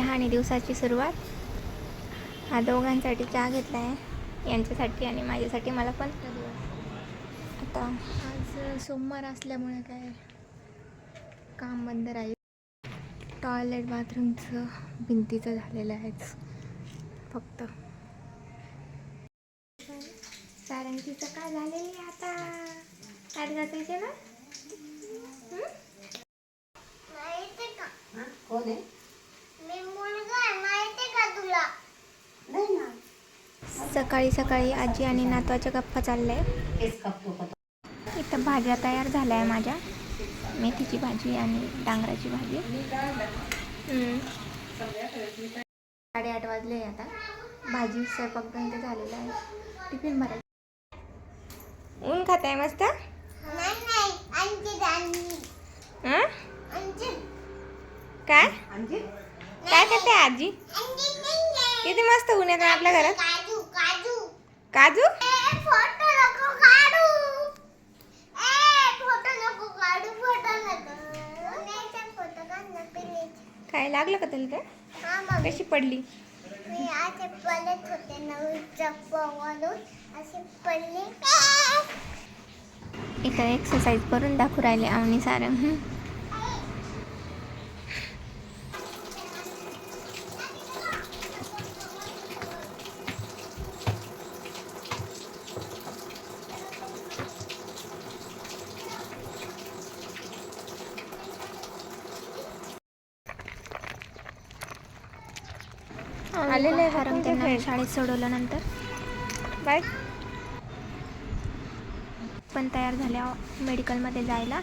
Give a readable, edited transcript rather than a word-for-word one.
चहा आणि दिवसाची सुरुवात. हा दोघांसाठी चहा घेतला आहे, यांच्यासाठी आणि माझ्यासाठी. मला पण आता आज सोमवार असल्यामुळे काय काम बंद राहील. टॉयलेट बाथरूमचं भिंतीचं झालेलं आहेच फक्त. सारंगीचं काय झालेलं आहे आता? काय घासायचे ना? कोण आहे? मी मुलगा आहे, माहिती का तुला? नाही ना. सकाळी सकाळी आजी आणि नातवाच्या गप्पा चालल्या. इथं भाज्या तयार झाल्या आहे माझ्या. मेथीची भाजी आणि डांगराची भाजी. 8:30 वाजले आता. भाजी स्वयंपाक बंद झालेला आहे. टिफिन भरायचं. ऊन खात आहे मस्त. नाही काय काय करते आजी? किती मस्त ऊन येतं आपल्या घरात. काजू काजू काजू फोटो नको काढू. फोटो नको काढू. फोटो काढ. काय लागलं का तुला ते? हा मग कशी पडली? मी असे पडत होते नवीन चप्पलवरून असे पडले. इथं एक्सरसाइज करून दाखवू राहिले आवनी सारंग. आलेलं आहे सारंग त्यांना शाळेत सोडवल्यानंतर. बाय. पण तयार झाल्या मेडिकलमध्ये जायला.